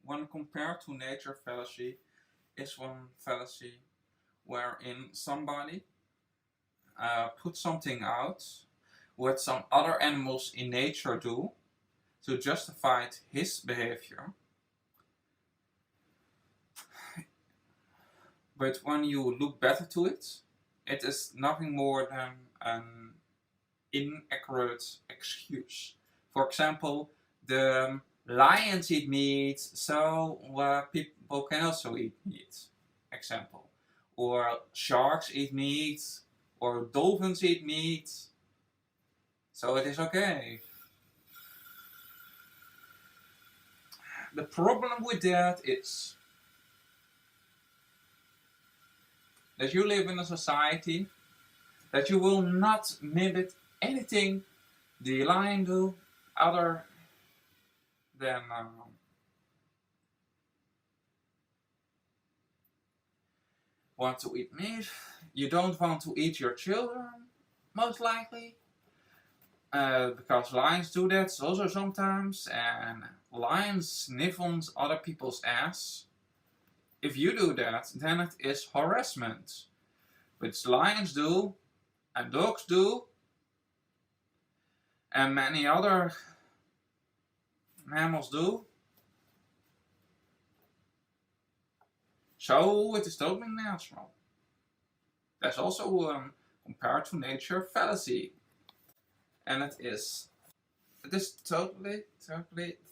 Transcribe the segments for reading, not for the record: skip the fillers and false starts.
one compared to nature fallacy is one fallacy wherein somebody put something out what some other animals in nature do to justify his behavior. But when you look better to it, it is nothing more than an inaccurate excuse. For example, the lions eat meat, so people can also eat meat. Example. Or sharks eat meat, or dolphins eat meat, so it is okay. The problem with that is that you live in a society that you will not mimic anything the lion do other than want to eat meat. You don't want to eat your children, most likely, because lions do that also sometimes, and lions sniff on other people's ass. If you do that, then it is harassment, which lions do, and dogs do, and many other mammals do. So it is totally natural. There's also compared to nature fallacy, and it is totally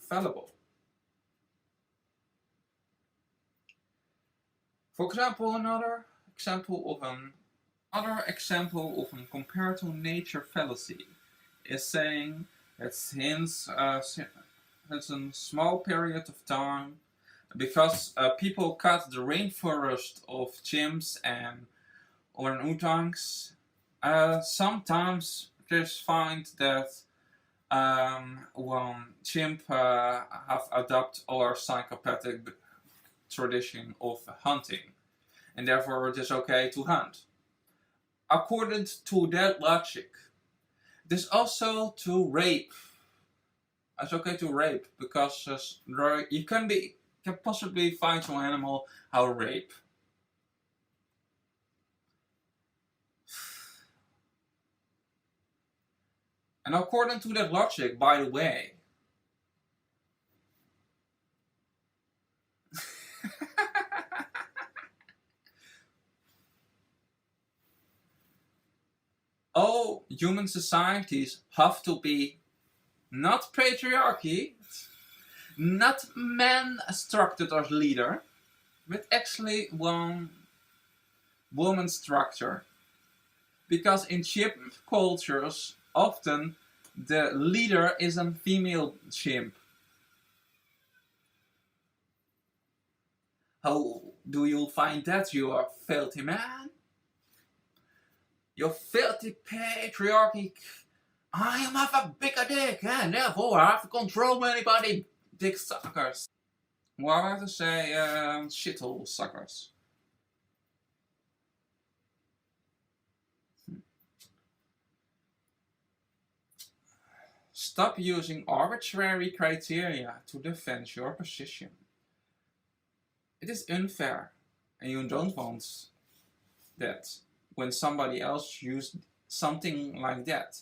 fallible. For example, another example of a compared to nature fallacy is saying that since a small period of time, because people cut the rainforest of chimps and orangutans, sometimes just find that one chimp have adopted our psychopathic tradition of hunting, and therefore it is okay to hunt. According to that logic, it is also to rape. It's okay to rape because you can possibly find some animal how rape. And according to that logic, by the way, all human societies have to be not patriarchy, not man structured as leader, but actually one woman structure. Because in chimp cultures, often the leader is a female chimp. How do you find that, you are filthy man? You filthy patriarchy. I have a bigger dick, and therefore I have to control anybody dick suckers. Well, I have to say shithole suckers. Stop using arbitrary criteria to defend your position. It is unfair, and you don't want that when somebody else used something like that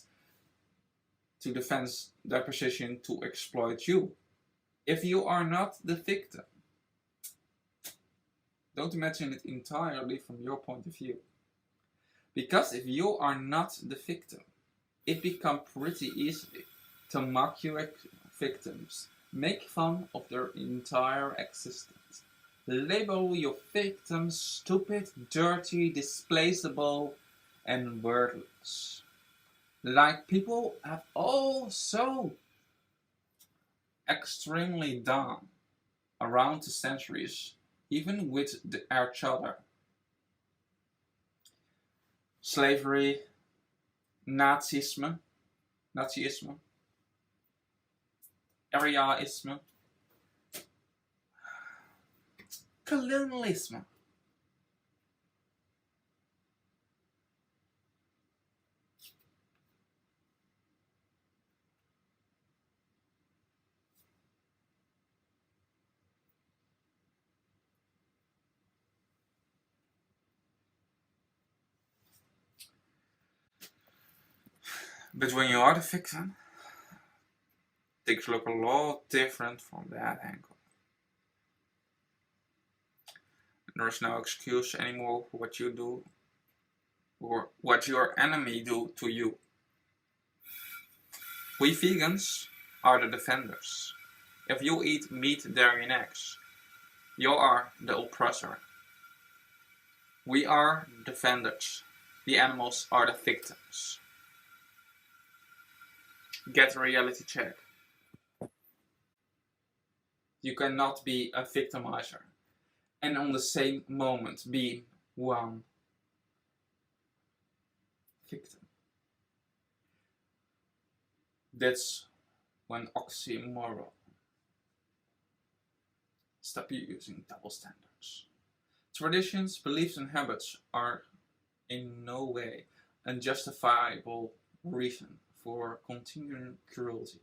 to defend their position to exploit you. If you are not the victim, don't imagine it entirely from your point of view. Because if you are not the victim, it becomes pretty easy to mock your victims, make fun of their entire existence, label your victims stupid, dirty, displaceable, and worthless. Like people have all so extremely done around the centuries, even with each other. Slavery, Nazism, Arianism, colonialism. But when you are the victim, things look a lot different from that angle. There's no excuse anymore for what you do or what your enemy do to you. We vegans are the defenders. If you eat meat, dairy and eggs, you are the oppressor. We are defenders. The animals are the victims. Get a reality check. You cannot be a victimizer and on the same moment be one victim. That's when oxymoron. Stop using double standards. Traditions, beliefs and habits are in no way a justifiable reason for continuing cruelty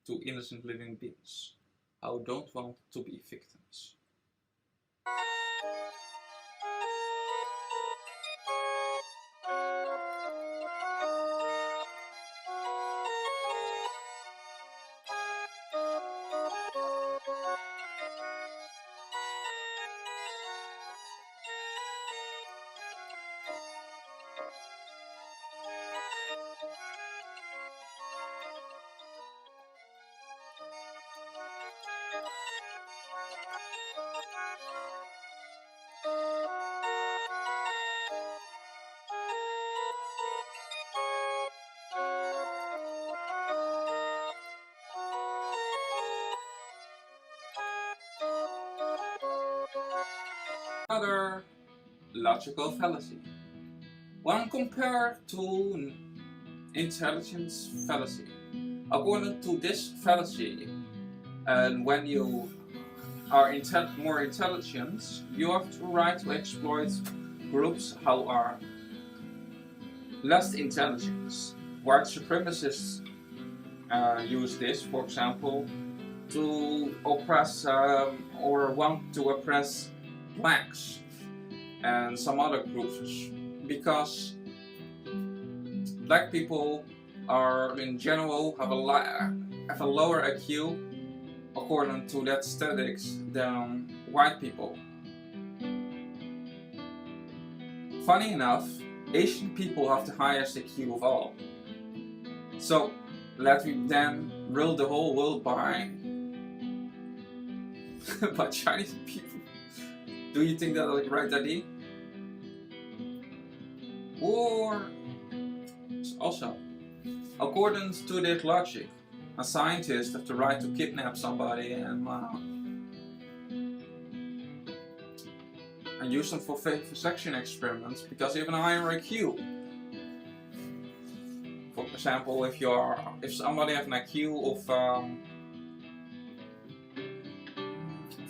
to innocent living beings who don't want to be victims. Another logical fallacy. When compared to intelligence fallacy, according to this fallacy, when you are more intelligent, you have the right to exploit groups who are less intelligent. White supremacists use this, for example, to oppress or want to oppress blacks and some other groups, because black people are in general have a lower IQ according to that statistics than white people. Funny enough, Asian people have the highest IQ of all. So let me then rule the whole world by by Chinese people. Do you think that's a great idea? Or also, according to this logic, a scientist has the right to kidnap somebody and use them for vivisection experiments because they have an higher IQ. For example, if somebody has an IQ of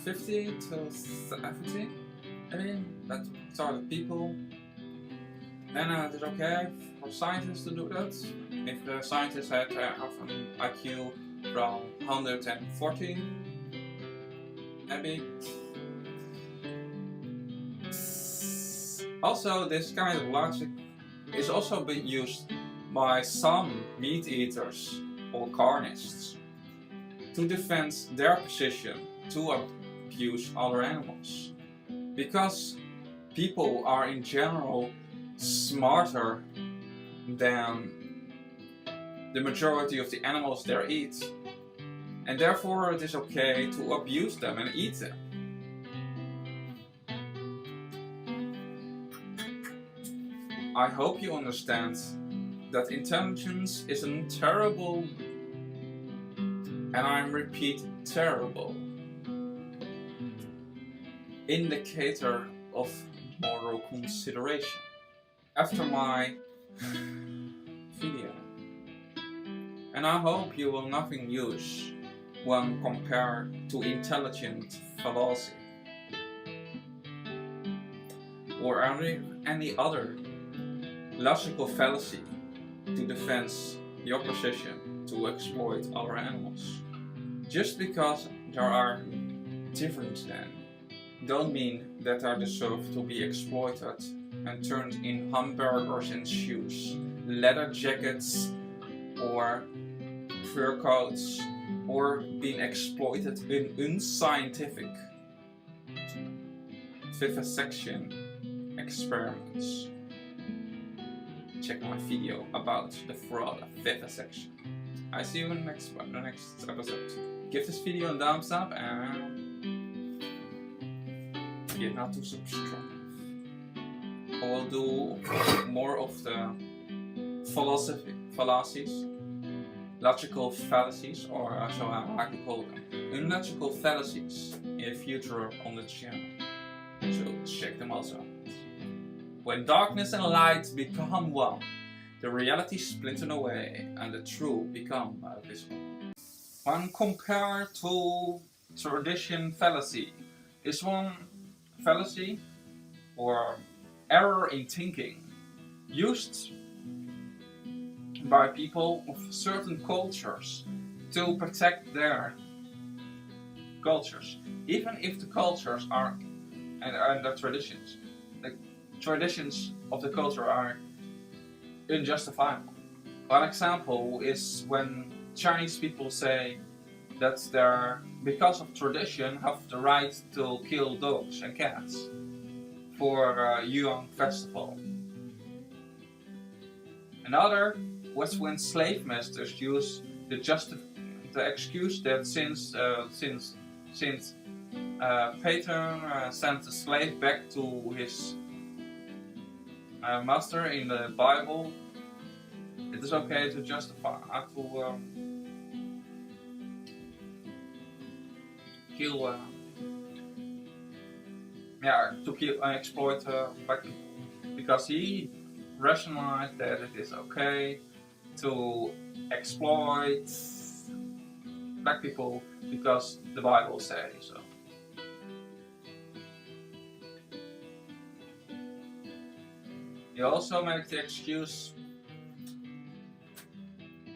50 to 70, I mean, that sort of people, then it's okay for scientists to do that. If the scientists have an IQ from 140, maybe. Also, this kind of logic is also being used by some meat eaters or carnists to defend their position to abuse other animals. Because people are in general smarter than the majority of the animals they eat, and therefore it is okay to abuse them and eat them. I hope you understand that intelligence is a terrible, and I repeat terrible, indicator of moral consideration. After my video, and I hope you will nothing use when compared to intelligent fallacy or any other logical fallacy to defend your position to exploit other animals. Just because there are different then don't mean that they deserve to be exploited and turned in hamburgers and shoes, leather jackets or fur coats, or being exploited in unscientific vivisection experiments. Check my video about the fraud of vivisection. I see you in the next episode. Give this video a thumbs up and forget not to subscribe. I will do more of the fallacies, logical fallacies, or so I like to call them, illogical fallacies in the future on the channel. So check them also out. When darkness and light become one, the reality splinters away and the truth become visible. When compared to tradition fallacy, is one fallacy or error in thinking used by people of certain cultures to protect their cultures, even if the cultures are and the traditions of the culture are unjustifiable. One example is when Chinese people say that they, because of tradition, have the right to kill dogs and cats for a Yuan festival. Another was when slave masters used the excuse that since Peter sent a slave back to his master in the Bible, it is okay to justify to kill and exploit black people, because he rationalized that it is okay to exploit black people because the Bible says so. He also makes the excuse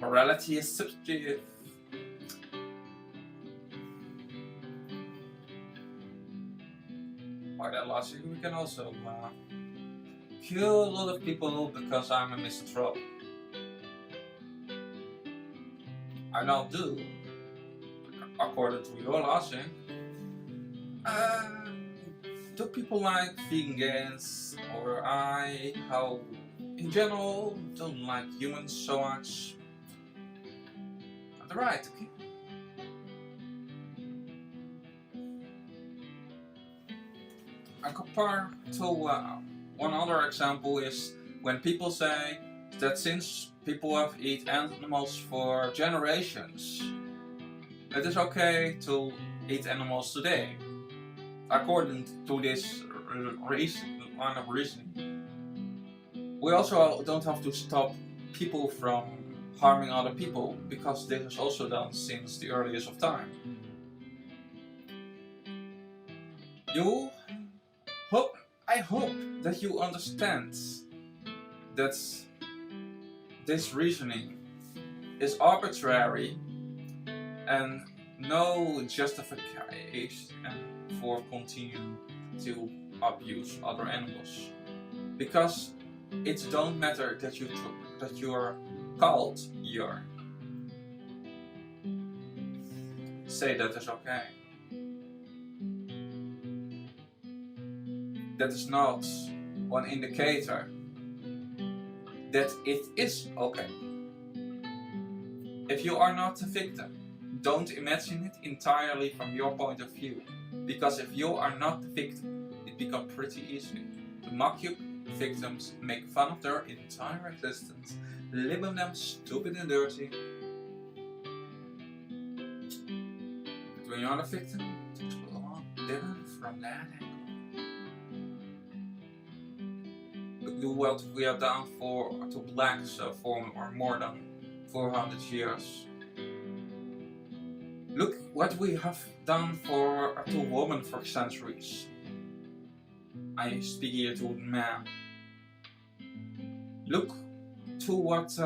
morality is subjective. By that logic, we can also kill a lot of people because I'm a misanthrope. I now do, according to your logic. Do people like vegans, or how in general don't like humans so much? Right, okay. And compared to one other example is when people say that since people have eaten animals for generations, it is okay to eat animals today, according to this line of reasoning. We also don't have to stop people from harming other people, because this is also done since the earliest of time. I hope that you understand that this reasoning is arbitrary and no justification for continuing to abuse other animals, because it don't matter that you are called your. Say that is okay. That is not one indicator that it is okay. If you are not a victim, don't imagine it entirely from your point of view, because if you are not the victim, it becomes pretty easy to mock you. Victims make fun of their entire existence, label them stupid and dirty. But when you're not a victim, things will go on different from that angle. Do what we have done to blacks for more than 400 years. Look what we have done to women for centuries. I speak here to men. Look to what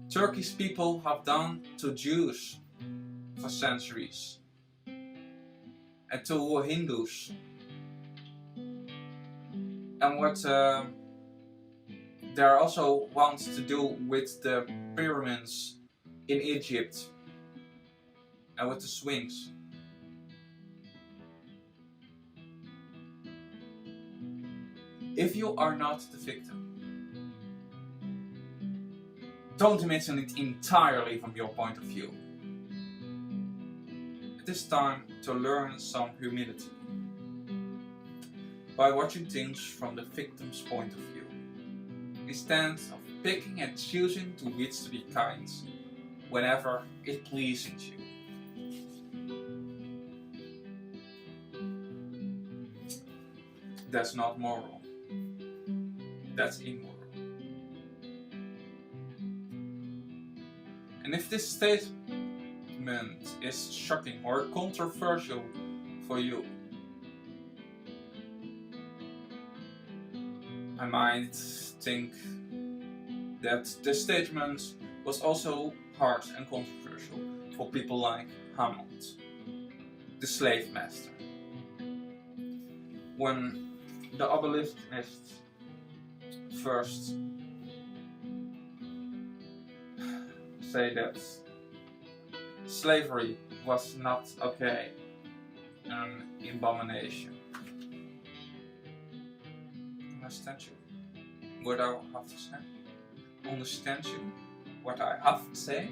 Turkish people have done to Jews for centuries, and to Hindus, and what There are also ones to do with the pyramids in Egypt and with the Sphinx. If you are not the victim, don't imagine it entirely from your point of view. It is time to learn some humility by watching things from the victim's point of view, instead of picking and choosing to which to be kind whenever it pleases you. That's not moral. That's immoral. And if this statement is shocking or controversial for you, I might think that this statement was also harsh and controversial for people like Hammond, the slave master. When the abolitionists first say that slavery was not okay, an abomination. Understand you what I have to say? Understand you what I have to say?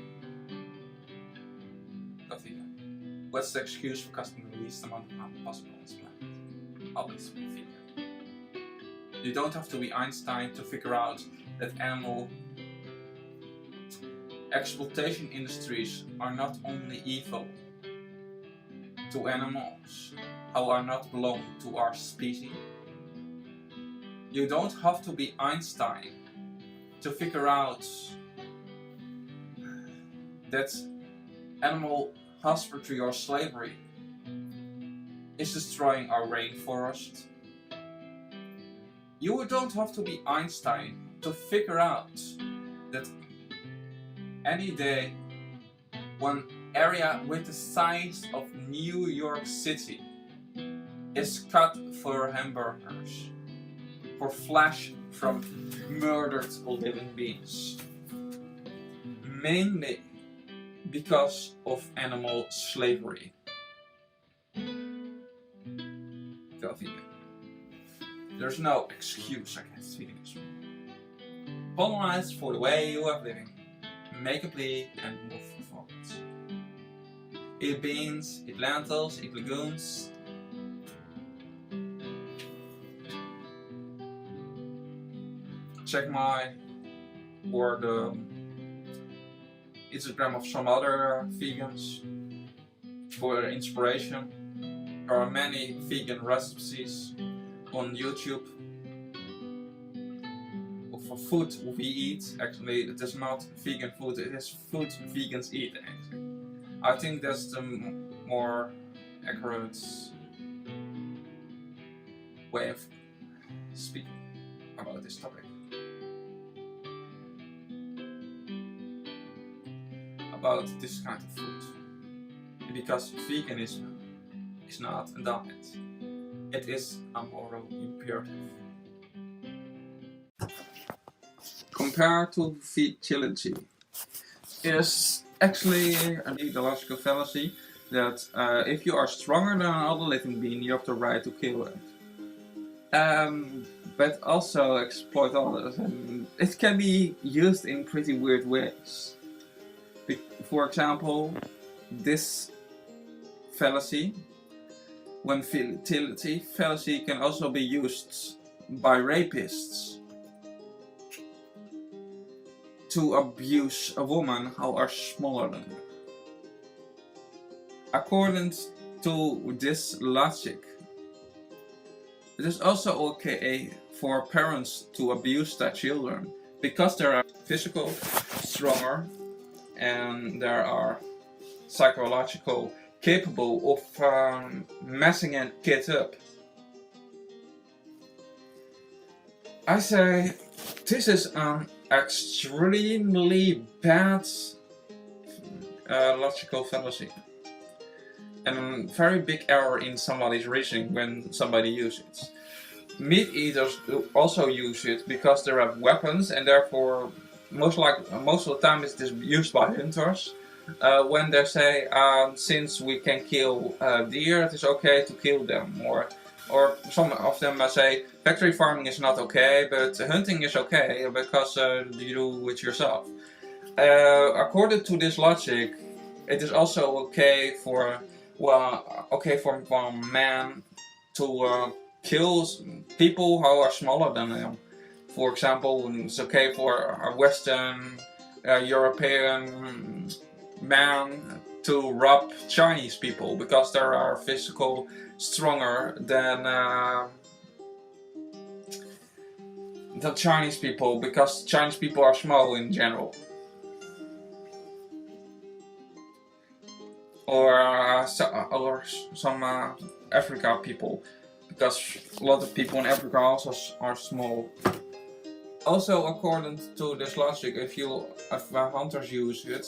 What's the excuse for costing the least amount of money possible on this planet? Always be vegan. You don't have to be Einstein to figure out that animal exploitation industries are not only evil to animals who are not belong to our species. You don't have to be Einstein to figure out that animal husbandry or slavery is destroying our rainforest. You don't have to be Einstein to figure out that any day one area with the size of New York City is cut for hamburgers, for flesh from murdered living beings, mainly because of animal slavery. Go vegan. There's no excuse against veganism. Apologize for the way you are living, make a plea and move forward. Eat beans, eat lentils, eat legumes. Check my or the Instagram of some other vegans for inspiration. There are many vegan recipes on YouTube for food we eat. Actually, it is not vegan food, it is food vegans eat actually. I think that's the more accurate way of speaking about this topic. About this kind of food. Because veganism is not a diet. It is a moral imperative. Compared to fertility, it is actually an ideological fallacy that if you are stronger than another living being, you have the right to kill it. But also exploit others, and it can be used in pretty weird ways. For example, this fallacy, when fertility fallacy can also be used by rapists to abuse a woman who are smaller than them. According to this logic, it is also okay for parents to abuse their children because they are physically stronger and they are psychological capable of messing a kid up. I say this is an extremely bad logical fallacy and a very big error in somebody's reasoning when somebody uses it. Meat eaters also use it because they have weapons, and therefore most of the time it's used by hunters. When they say, since we can kill deer, it is okay to kill them, or some of them say factory farming is not okay, but hunting is okay because you do it yourself. According to this logic, it is also okay for man to kill people who are smaller than him. For example, it's okay for a Western European man to rob Chinese people because they are physical stronger than Chinese people, because Chinese people are small in general. Or some Africa people, because a lot of people in Africa also are small. Also, according to this logic, if hunters use it,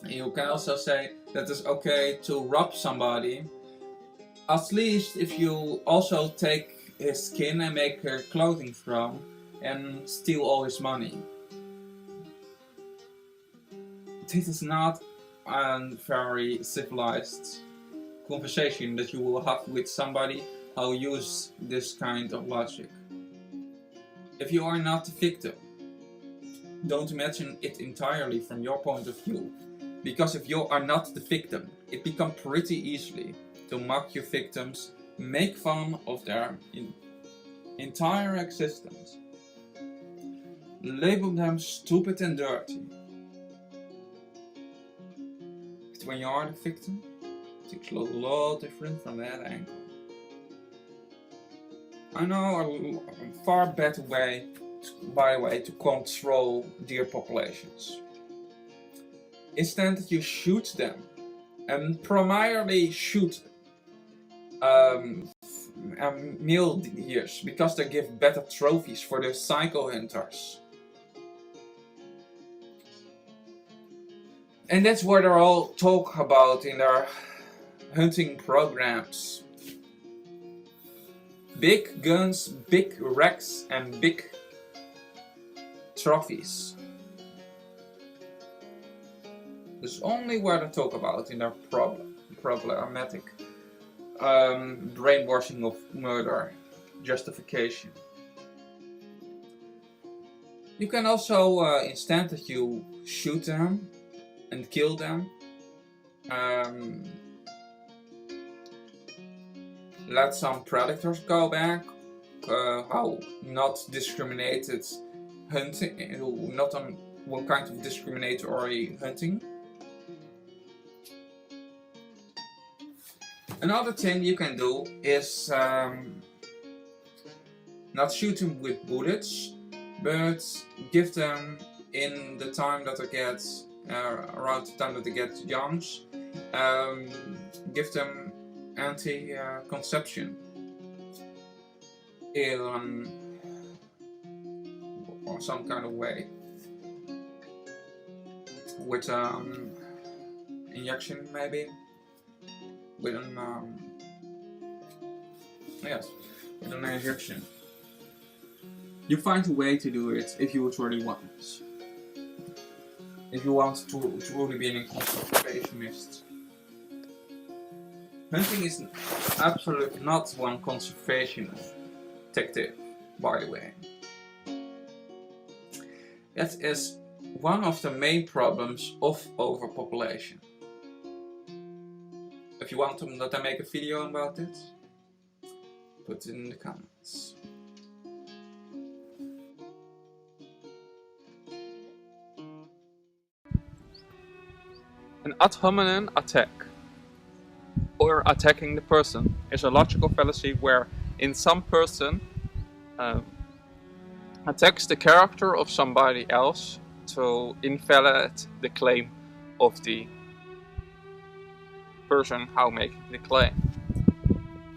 you can also say that it's okay to rob somebody, at least if you also take his skin and make clothing from, and steal all his money. This is not a very civilized conversation that you will have with somebody who uses this kind of logic. If you are not the victim, don't imagine it entirely from your point of view. Because if you are not the victim, it becomes pretty easily to mock your victims, make fun of their entire existence, label them stupid and dirty. But when you are the victim, it's a lot different from that angle. I know a far better way, by the way, to control deer populations. Instead that you shoot them, and primarily shoot male deers, because they give better trophies for the psycho hunters. And that's what they all talk about in their hunting programs. Big guns, big racks, and big trophies. This is only what they talk about in their problematic brainwashing of murder justification. You can also, instead that you shoot them and kill them, let some predators go back, how not discriminated hunting, not on one kind of discriminatory hunting. Another thing you can do is not shoot them with bullets, but give them in the time that they get, around the time that they get young, give them anti-conception in or some kind of way, with injection maybe, with an with an injection. You find a way to do it if you truly want. If you want to truly be a conservationist. Hunting is absolutely not one conservation tactic, by the way. That is one of the main problems of overpopulation. If you want that I make a video about it, put it in the comments. An ad hominem attack, or attacking the person, is a logical fallacy where some person attacks the character of somebody else to invalidate the claim of the person who making the claim.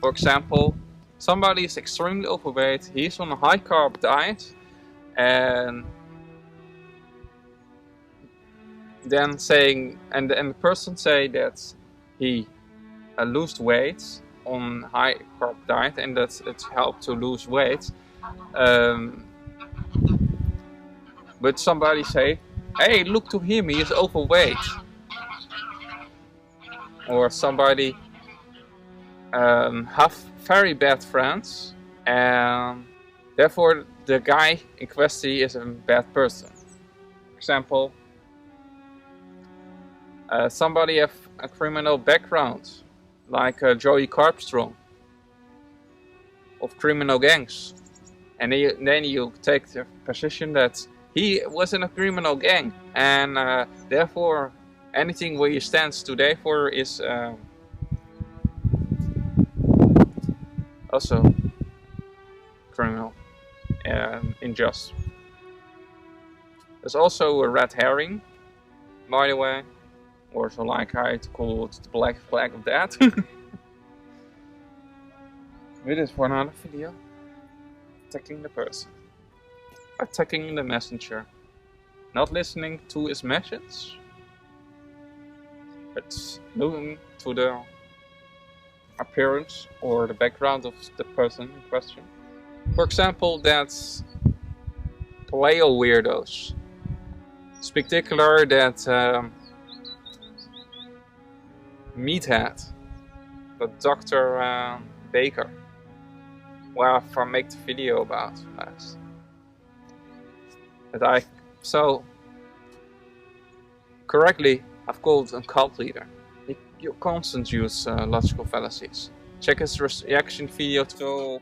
For example, somebody is extremely overweight, he's on a high carb diet, and then the person say that he lost weight on high carb diet and that it helped to lose weight. But somebody say, hey, look to him, he is overweight. Or somebody have very bad friends and therefore the guy in question is a bad person. For example, somebody have a criminal background, like Joey Carpstrong of criminal gangs, and then you take the position that he was in a criminal gang, and therefore anything where he stands today for is also criminal and unjust. There's also a red herring, by the way, or so like I call it the black flag of that. It is for another video. Attacking the person. Attacking the messenger. Not listening to his message, but looking to the appearance or the background of the person in question. For example, that's paleo weirdos. It's particular that meathead, the Dr. Baker, where I make the video about last. That I so correctly I've called a cult leader. You constantly use logical fallacies. Check his reaction video to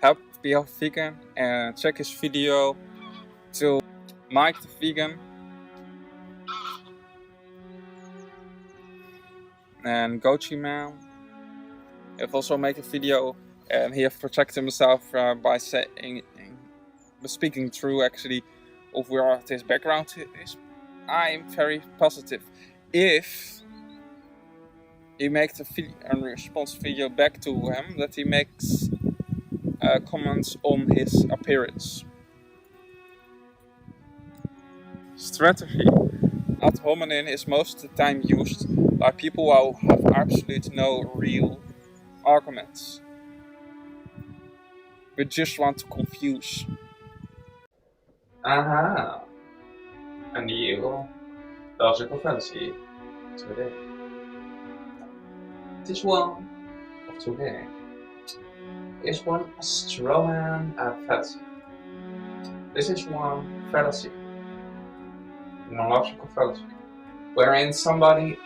help be a vegan, and check his video to Mike the Vegan, and Gochi Man. I've also made a video, and he have protected himself by saying, speaking through actually of where his background is. I'm very positive. If he makes a response video back to him, that he makes comments on his appearance. Strategy. Ad hominem is most of the time used by people who have absolutely no real arguments, but just want to confuse. Aha! A new logical fallacy today. This one of today is one strawman fallacy. This is one fallacy, one logical fallacy, wherein somebody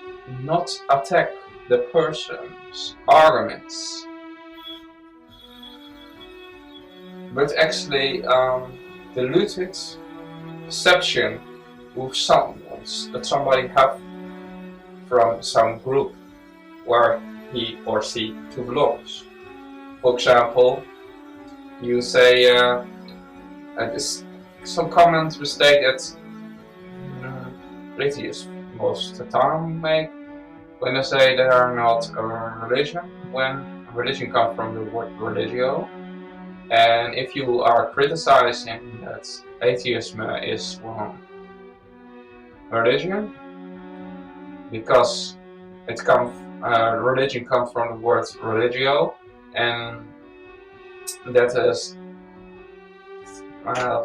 not attack the person's arguments, but actually diluted perception with that somebody have from some group where he or she belongs. For example, you say some comments mistake that atheists most of the time make when they say they are not a religion, when religion comes from the word religio. And if you are criticizing that atheism is one religion, because religion comes from the word religio, and that is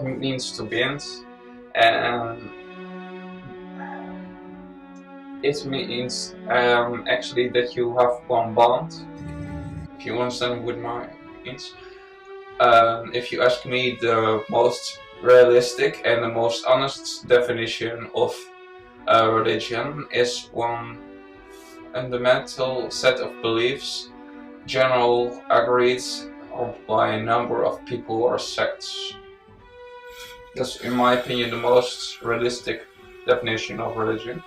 means to bend, and it means actually that you have one bond. If you understand what my means. If you ask me, the most realistic and the most honest definition of religion is one fundamental set of beliefs, general agreed by a number of people or sects. That's, in my opinion, the most realistic definition of religion.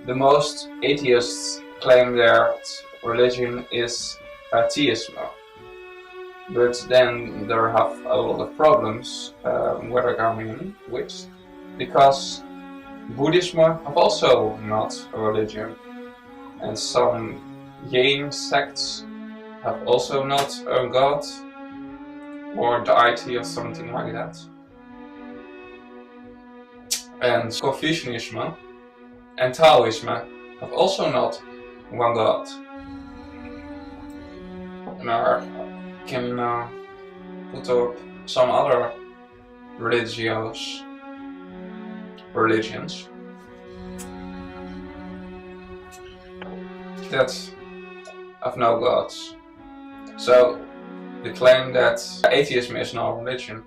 The most atheists claim that religion is theism. But then there have a lot of problems where they come in, because Buddhism have also not a religion, and some Jain sects have also not a god or deity or something like that. And Confucianism and Taoism have also not one god. can put up some other religions that have no gods. So the claim that atheism is no religion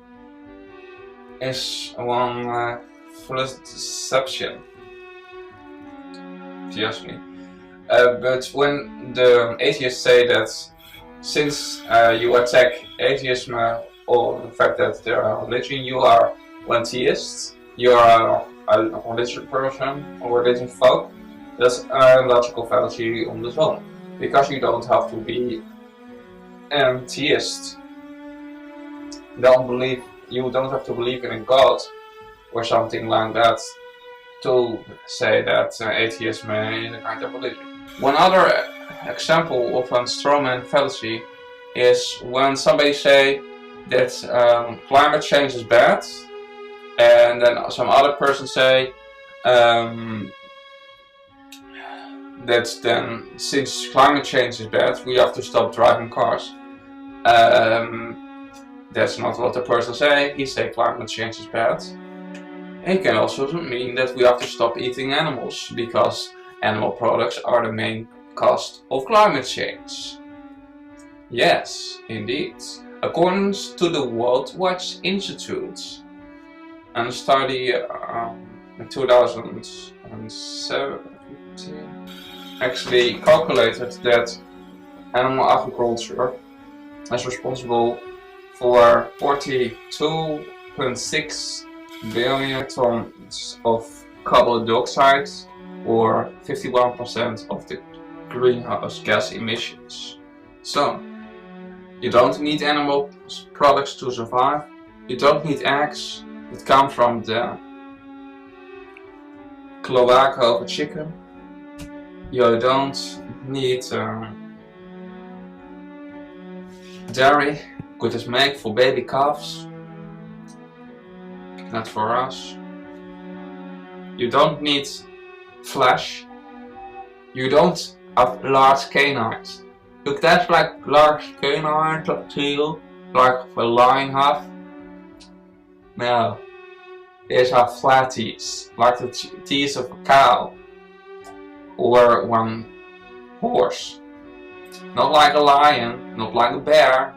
is one false deception, if you ask me. But when the atheists say that since you attack atheism or the fact that they are a religion, you are one theist, you are a religious person or religion folk, that's a logical fallacy on its own. Because you don't have to be a theist. You don't have to believe in a god or something like that to say that atheism is a kind of religion. One other example of a strawman fallacy is when somebody say that climate change is bad, and then some other person say that then since climate change is bad, we have to stop driving cars. That's not what the person say. He say climate change is bad. It can also mean that we have to stop eating animals because animal products are the main cause of climate change. Yes, indeed. According to the World Watch Institute, a study in 2017 actually calculated that animal agriculture is responsible for 42.6 billion tons of carbon dioxide, or 51% of the greenhouse gas emissions. So, you don't need animal products to survive. You don't need eggs that come from the cloaca of a chicken. You don't need dairy, good as milk for baby calves. Not for us. You don't need flesh. You don't have large canines. Look, that's like large canine tail, like a lion have. No, these are flat teeth, like the teeth of a cow or one horse. Not like a lion, not like a bear.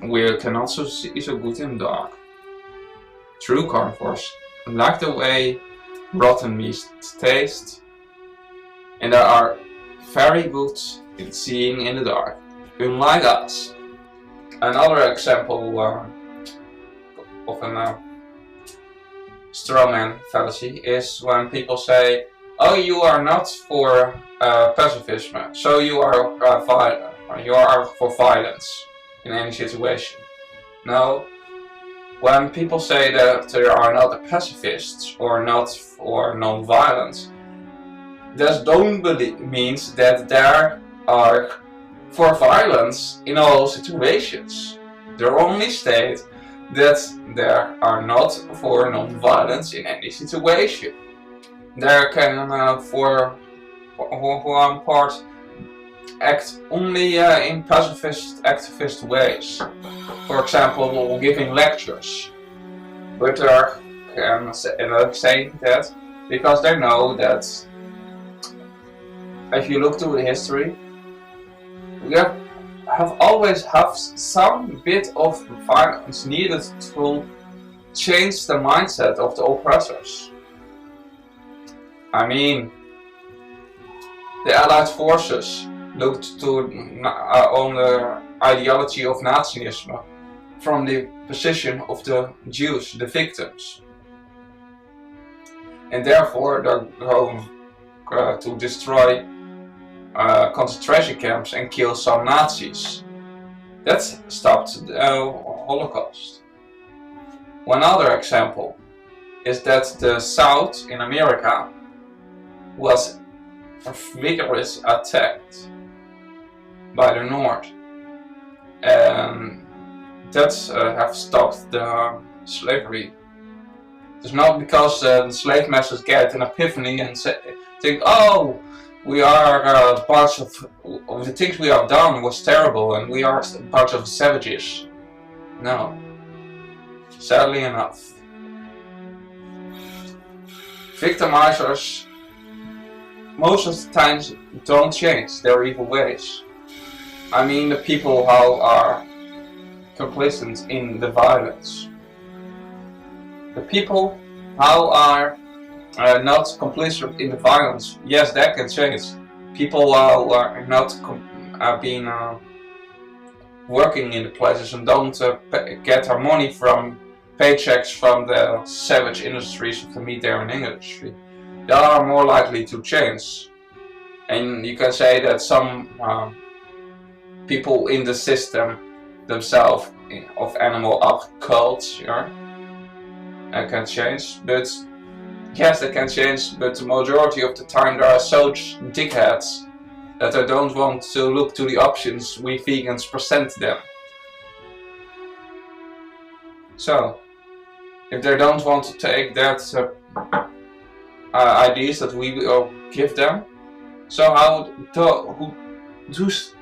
We can also see so good in the dark. True carnivores like the way rotten meat tastes, and they are very good in seeing in the dark, unlike us. Another example of a strawman fallacy is when people say, "Oh, you are not for pacifism, so you are for violence in any situation." No. When people say that they are not pacifists or not for non-violence, that don't means that they are for violence in all situations. They only state that they are not for non-violence in any situation. They can, for one part, act only in pacifist, activist ways. For example, giving lectures. But they are saying that because they know that if you look to the history, we have always have some bit of violence needed to change the mindset of the oppressors. I mean, the Allied forces looked to on the ideology of Nazism from the position of the Jews, the victims. And therefore they're going to destroy concentration camps and kill some Nazis. That stopped the Holocaust. One other example is that the South in America was vigorously attacked by the North, and that have stopped the slavery. It's not because the slave masters get an epiphany and think, "Oh, we are a bunch of the things we have done was terrible and we are a bunch of savages. No. Sadly enough. Victimizers most of the times don't change their evil ways. I mean the people who are complicit in the violence. The people who are not complicit in the violence, yes, that can change. People who are not being working in the places and don't get their money from paychecks from the savage industries of the meat and industry, they are more likely to change. And you can say that some people in the system themselves of animal culture can change, but yes, they can change, but the majority of the time there are such dickheads that they don't want to look to the options we vegans present them. So, if they don't want to take that ideas that we give them, so who does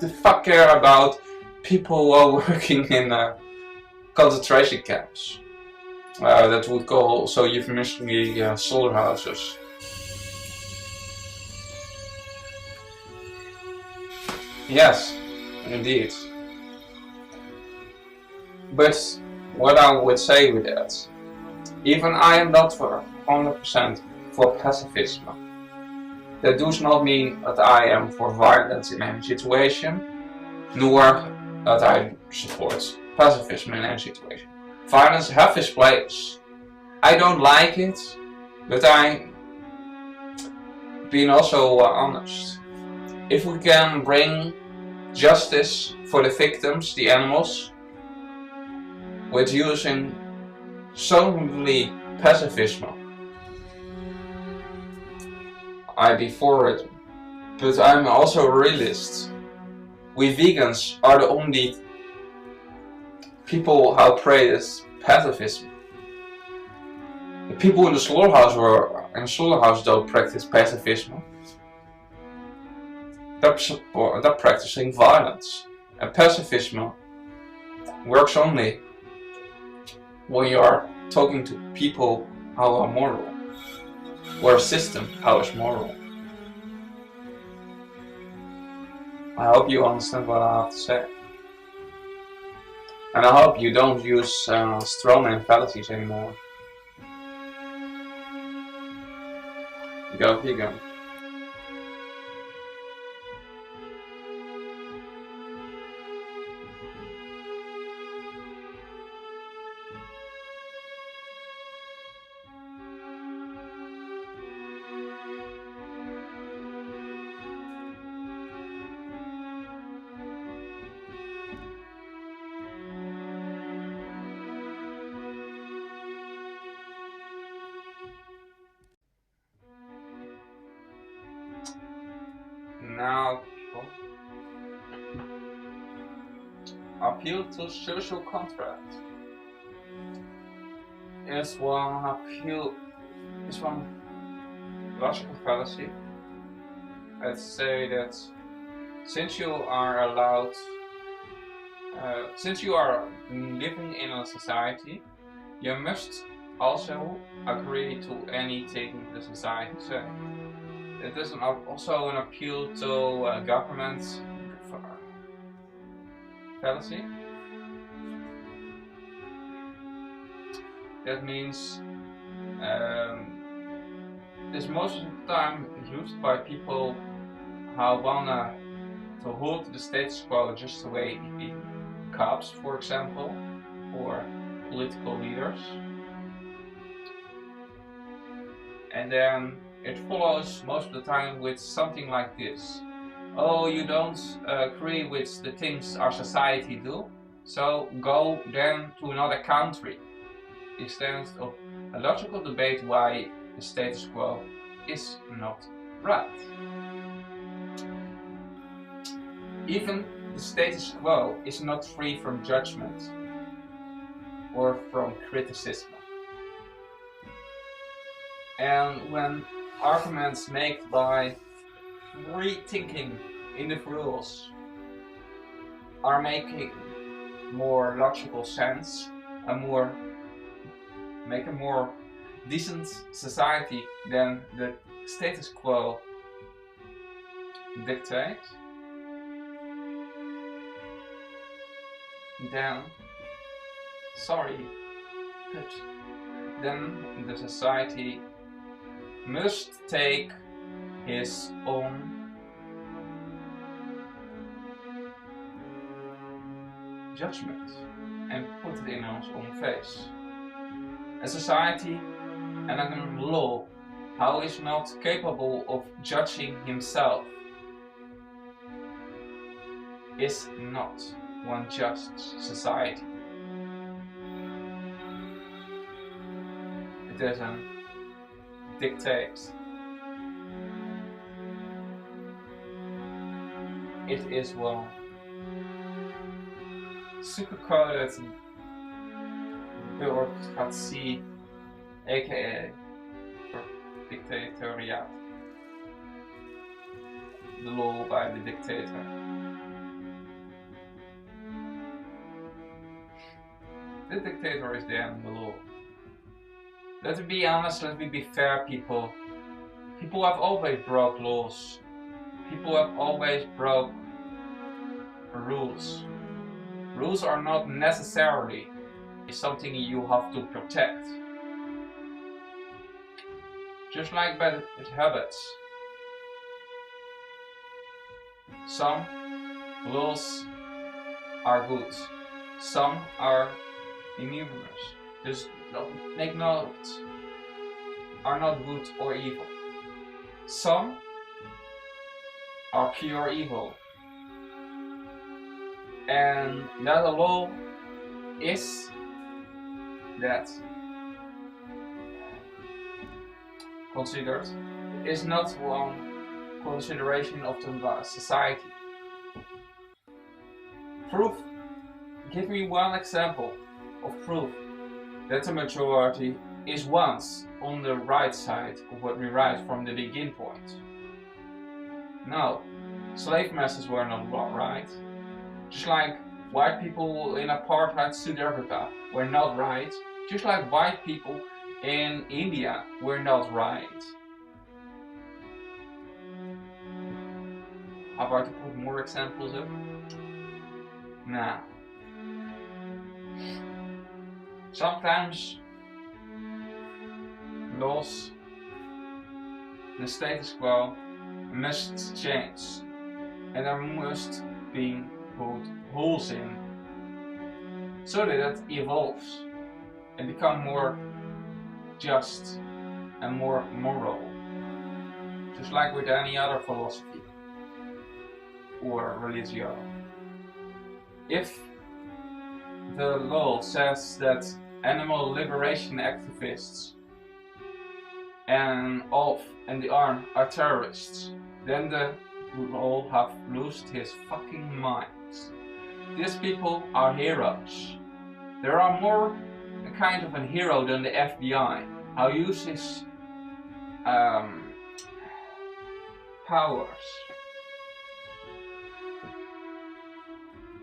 the fuck care about people who are working in concentration camps? That would call also euphemistically slaughterhouses. Yes, indeed. But what I would say with that, even I am not for 100% for pacifism. That does not mean that I am for violence in any situation, nor that I support pacifism in any situation. Violence has its place. I don't like it, but I'm being also honest. If we can bring justice for the victims, the animals, with using solely pacifism, I'd be for it. But I'm also a realist. We vegans are the only people who praise pacifism. The people in the slaughterhouse don't practice pacifism. They're practicing violence. And pacifism works only when you are talking to people who are moral, or a system who is moral. I hope you understand what I have to say. And I hope you don't use strawman fallacies anymore. Go vegan. Now, appeal to social contract is one logical fallacy. Let's say that since you are living in a society, you must also agree to anything the society says. It is also an appeal to government fallacy. That means this most of the time used by people who wanna to hold the status quo just the way cops, for example, or political leaders. And then it follows most of the time with something like this. Oh, you don't agree with the things our society do, so go then to another country. Instead of a logical debate why the status quo is not right. Even the status quo is not free from judgment or from criticism. And when arguments made by rethinking in the rules are making more logical sense and make a more decent society than the status quo dictates, then then the society must take his own judgment and put it in his own face. A society and a law how is not capable of judging himself is not one just society. It is a dictate. It is one supercoded bureaucracy, aka dictatorial. The law by the dictator. The dictator is then the law. Let's be honest, let's be fair, people. People have always broke laws. People have always broke rules. Rules are not necessarily something you have to protect. Just like bad habits. Some laws are good. Some are innumerous. Just make note, are not good or evil. Some are pure evil. And that a law is that considered is not one consideration of the society. Proof. Give me one example of proof that the majority is once on the right side of what we write from the begin point. No, slave masters were not right. Just like white people in apartheid South Africa were not right. Just like white people in India were not right. How about to put more examples up? Nah. Sometimes laws, the status quo must change, and there must be put holes in so that it evolves and become more just and more moral, just like with any other philosophy or religion. If the law says that animal liberation activists and the arm are terrorists, then the law have lost his fucking minds. These people are heroes. There are more a kind of a hero than the FBI. How use his powers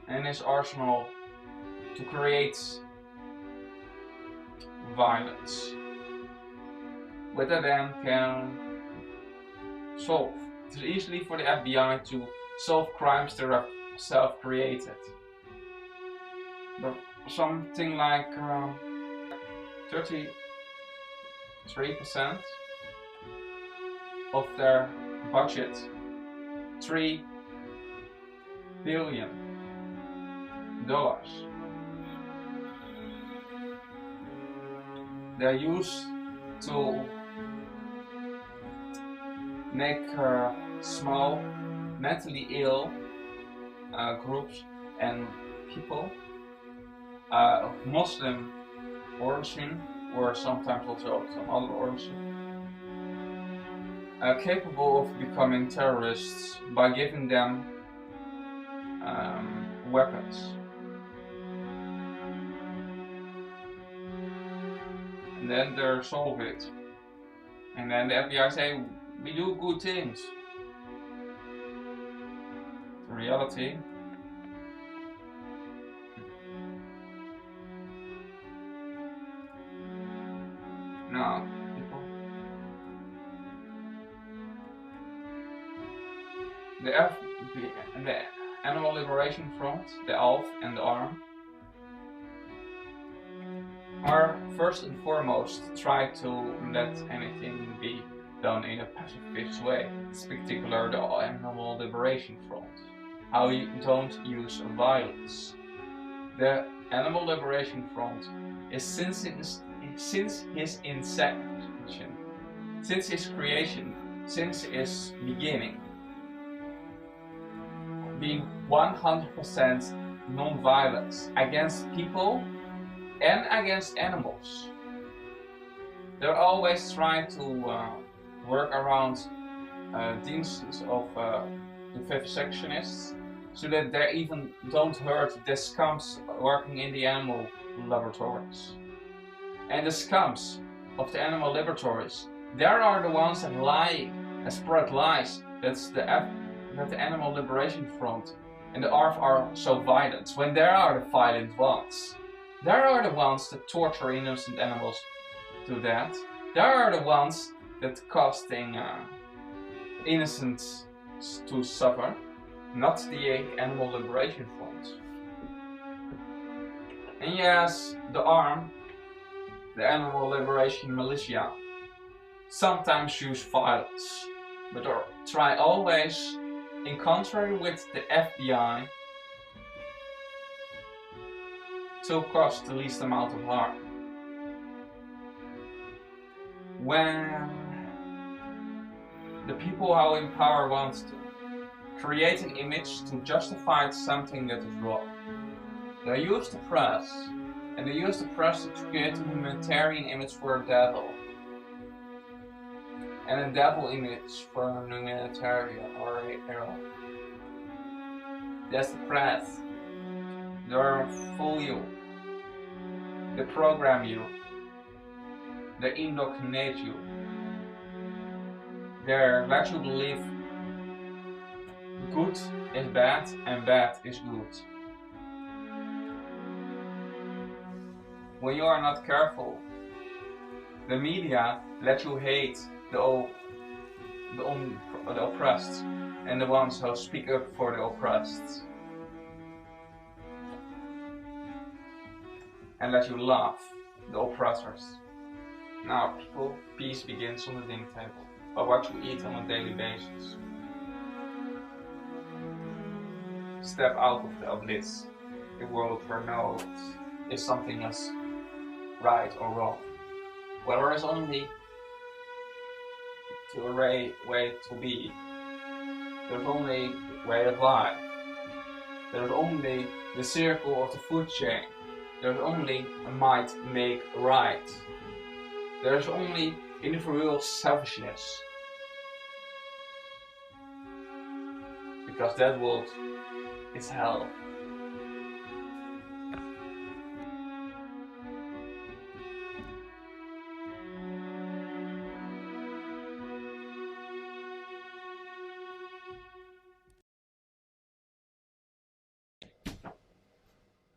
and his arsenal to create violence. What they then can solve. It is easily for the FBI to solve crimes that are self-created. But something like 33% of their budget, $3 billion, they're used to make small, mentally ill groups and people of Muslim origin, or sometimes also some other origin, capable of becoming terrorists by giving them weapons. And then they solve it. And then the FBI say, we do good things. reality. Now, people, the Animal Liberation Front, the ALF and the ARM, are first and foremost try to let anything be done in a pacifist way. In particular, the Animal Liberation Front. How you don't use violence. The Animal Liberation Front is since his inception, since his creation, since his beginning, being 100% non-violence against people and against animals. They're always trying to work around deans of the vivisectionists, so that they even don't hurt the scums working in the animal laboratories. And the scums of the animal laboratories, they are the ones that lie and spread lies that the Animal Liberation Front and the ARF are so violent, when they are the violent ones. They are the ones that torture innocent animals to death. They are the ones that causing innocents to suffer, not the Animal Liberation Front. And yes, the ARM, the Animal Liberation Militia, sometimes use violence, but try always, in contrary with the FBI, to cause the least amount of harm. When the people who are in power want to create an image to justify something that is wrong, they use the press, and they use the press to create a humanitarian image for a devil, and a devil image for a humanitarian or a hero. That's the press. They fool you. They program you. They indoctrinate you. They let you believe good is bad and bad is good. When you are not careful, the media let you hate the oppressed and the ones who speak up for the oppressed, and let you love the oppressors. Now, people, peace begins on the dinner table by what you eat on a daily basis. Step out of the abyss, a world where no is something as right or wrong, where there is only a way to be. There's only a way of life. There's only the circle of the food chain. There's only a might make right. There's only individual selfishness. Because that world is hell.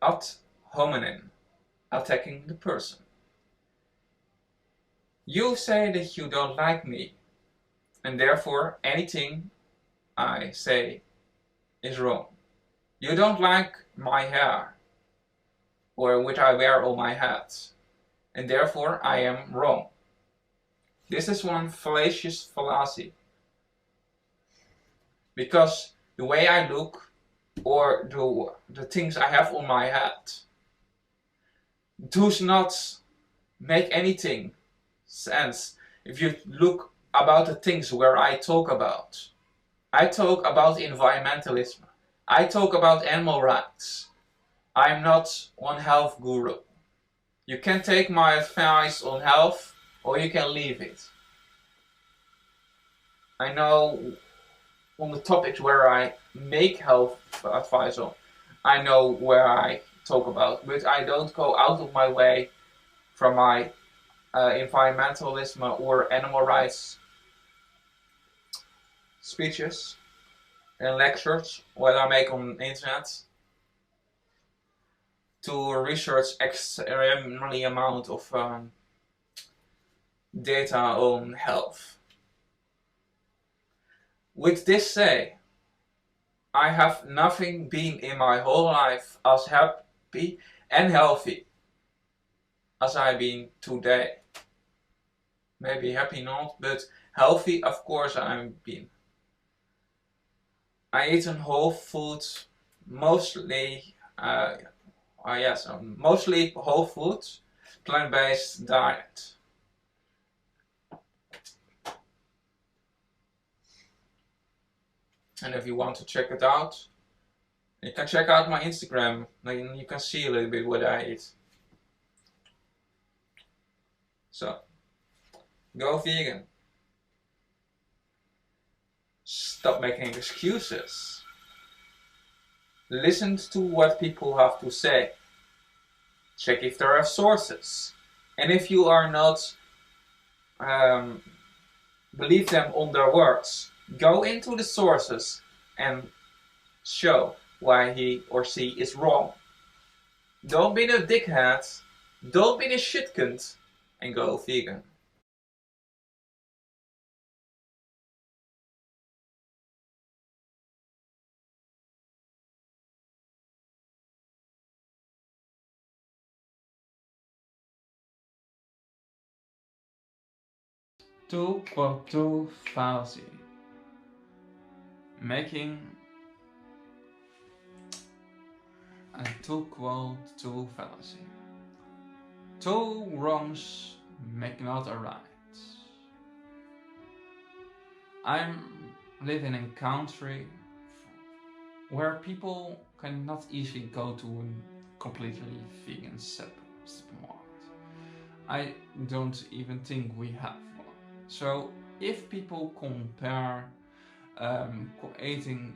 Ad hominem, attacking the person. You say that you don't like me, and therefore anything I say is wrong. You don't like my hair, or which I wear on my head, and therefore I am wrong. This is one fallacious fallacy. Because the way I look, or the things I have on my head, does not make anything sense if you look about the things where I talk about. I talk about environmentalism. I talk about animal rights. I'm not one health guru. You can take my advice on health or you can leave it. I know on the topics where I make health advice on, I know where I talk about, but I don't go out of my way from my environmentalism or animal rights speeches in lectures what I make on the internet to research extremely amount of data on health. With this say, I have nothing been in my whole life as happy and healthy as I've been today. Maybe happy not, but healthy of course I've been. I eat whole food, mostly mostly whole food, plant-based diet. And if you want to check it out, you can check out my Instagram, then you can see a little bit what I eat. So, go vegan. Stop making excuses. Listen to what people have to say. Check if there are sources. And if you are not believe them on their words, go into the sources and show why he or she is wrong. Don't be the dickhead, don't be the shitcunt, and go vegan. Two fallacy. Making a two fallacy. Two wrongs make not a right. I'm living in a country where people cannot easily go to a completely vegan supermarket. I don't even think we have one. So if people compare eating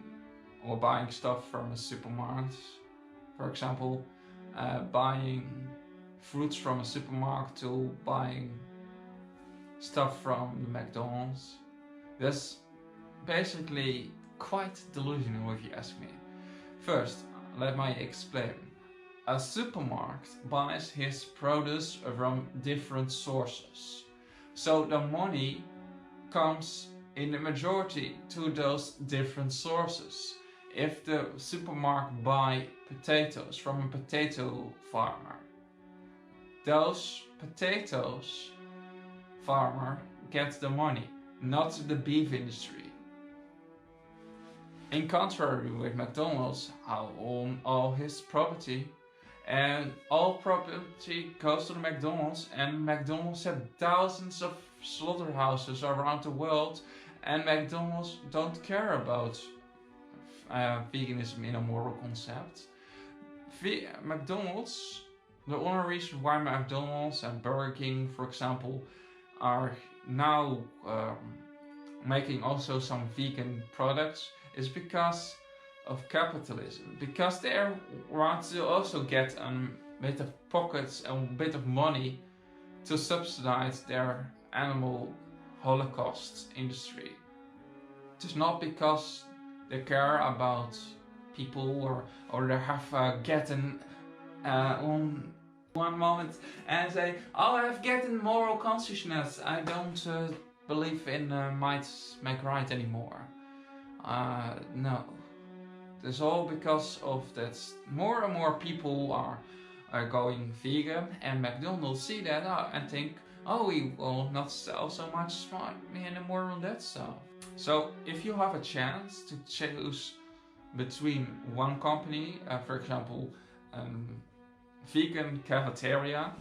or buying stuff from a supermarket, for example, buying fruits from a supermarket to buying stuff from the McDonald's, that's basically quite delusional if you ask me. First, let me explain. A supermarket buys his produce from different sources, so the money comes in the majority to those different sources. If the supermarket buy potatoes from a potato farmer, those potatoes farmer gets the money, not the beef industry. In contrary with McDonald's, how own all his property, and all property goes to the McDonald's, and McDonald's have thousands of slaughterhouses around the world, and McDonald's don't care about veganism in a moral concept. McDonald's, the only reason why McDonald's and Burger King, for example, are now making also some vegan products is because of capitalism, because they want to also get a bit of pockets and a bit of money to subsidize their animal holocaust industry. It's not because they care about people or they have gotten on one moment and say, oh, I've gotten moral consciousness, I don't believe in might make right anymore. No. It's all because of that more and more people are going vegan, and McDonald's see that and think, oh, we will not sell so much anymore on that stuff. So if you have a chance to choose between one company, for example, vegan cafeteria,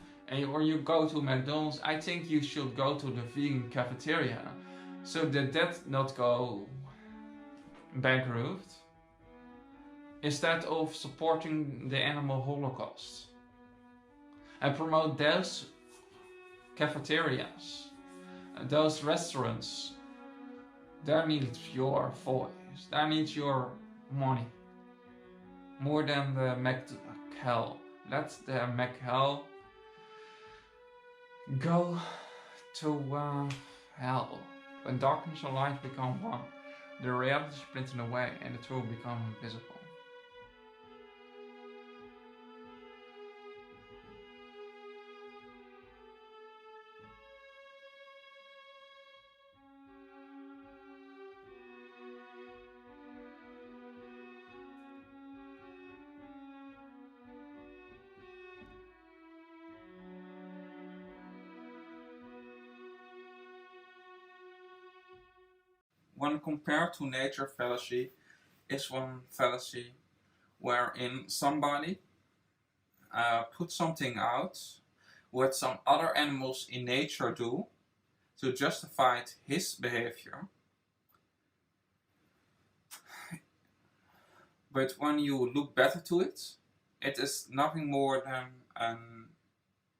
or you go to McDonald's, I think you should go to the vegan cafeteria, so that not go bankrupt, instead of supporting the animal holocaust, and promote those cafeterias, those restaurants. That needs your voice, that needs your money, more than the McHell. Let the McHell go to hell, when darkness and light become one. the reality is printed away and the truth becomes visible. When compared to nature fallacy is one fallacy wherein somebody put something out what some other animals in nature do to justify his behavior. But when you look better to it, it is nothing more than an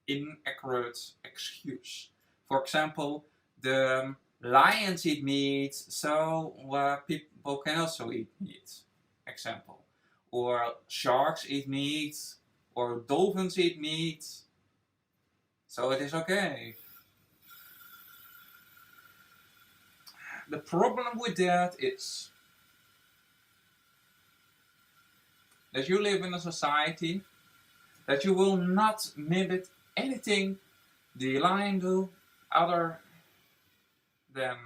inaccurate excuse. For example, the lions eat meat, so people can also eat meat. Example. Or sharks eat meat, or dolphins eat meat, so it is okay. The problem with that is that you live in a society that you will not mimic anything the lion do other than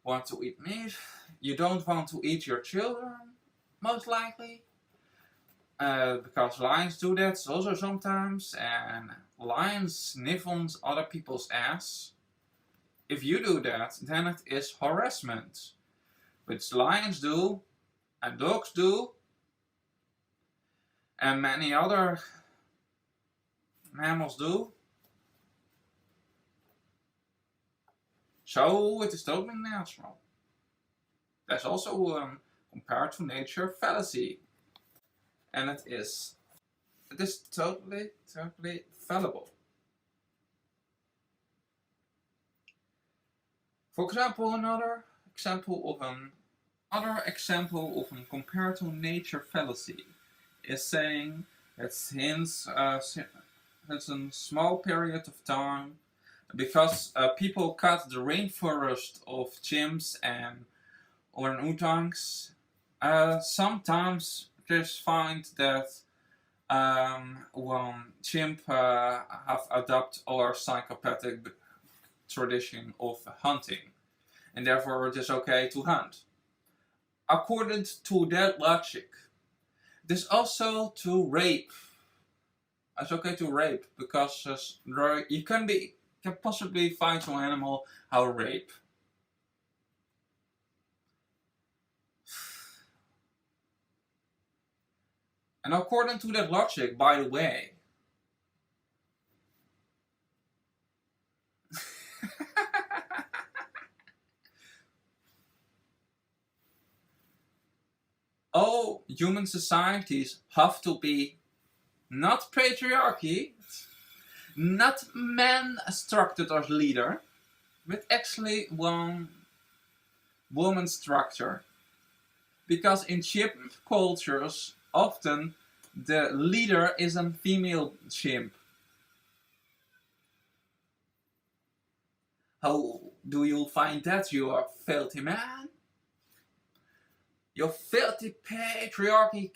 want to eat meat. You don't want to eat your children, most likely, because lions do that also sometimes, and lions sniff on other people's ass. If you do that, then it is harassment, which lions do, and dogs do, and many other mammals do. So it is totally natural. There's also compared to nature fallacy, and it is totally fallible. For example, another example of a compared to nature fallacy is saying that since a small period of time, because people cut the rainforest of chimps and orangutans, sometimes just find that one chimp have adopted our psychopathic tradition of hunting, and therefore it is okay to hunt. According to that logic, it is also to rape. It's okay to rape because you can possibly find some animal how to rape. And according to that logic, by the way, all human societies have to be not patriarchy, not man structured as leader, but actually one woman structure. Because in chimp cultures, often the leader is a female chimp. How do you find that, you are filthy man? You filthy patriarchy.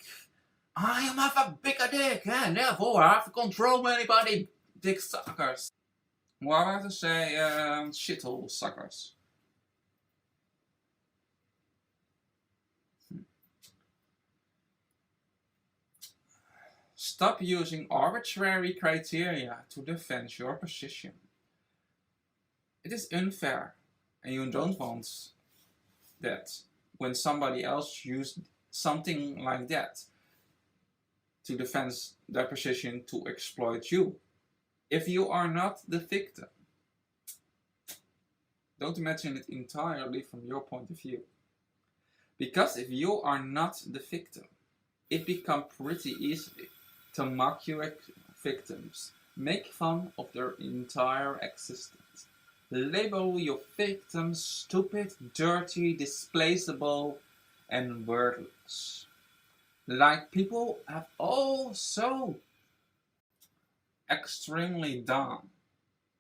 I have a bigger dick and therefore I have to control anybody dick suckers. Well, I have to say shithole suckers. Stop using arbitrary criteria to defend your position. It is unfair, and you don't want that when somebody else used something like that to defend their position to exploit you. If you are not the victim, don't imagine it entirely from your point of view. Because if you are not the victim, it becomes pretty easy to mock your victims, make fun of their entire existence, label your victims stupid, dirty, displaceable, and worthless. Like people have all so extremely done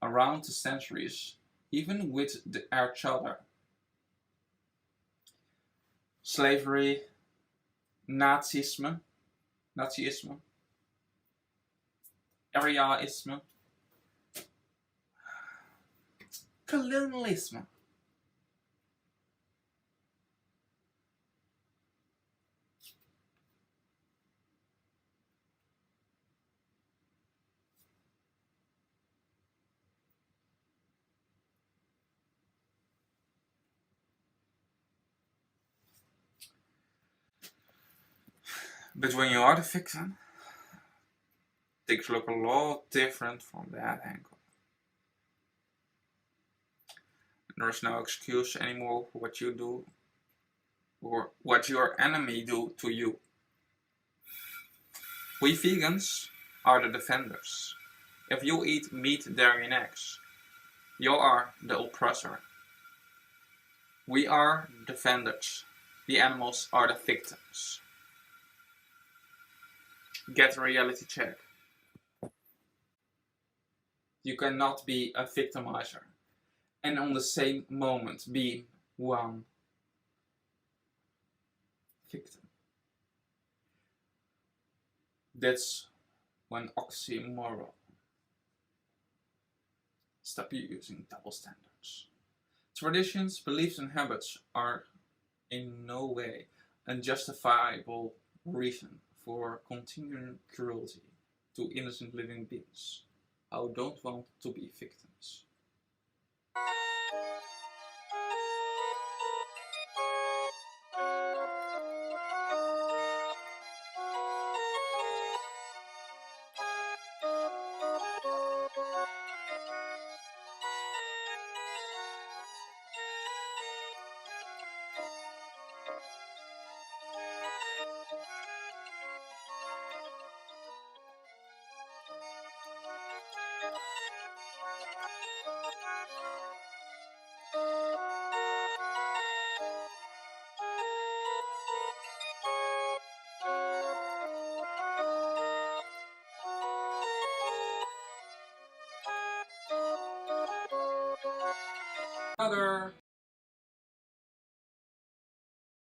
around the centuries, even with each other. Slavery, Nazism, Arianism, colonialism. But when you are the victim, things look a lot different from that angle. There's no excuse anymore for what you do or what your enemy do to you. We vegans are the defenders. If you eat meat, dairy and eggs, you are the oppressor. We are defenders. The animals are the victims. Get a reality check. You cannot be a victimizer and on the same moment be one victim. That's one oxymoron. Stop using double standards. Traditions, beliefs, and habits are in no way a justifiable reason for continuing cruelty to innocent living beings who don't want to be victims. Another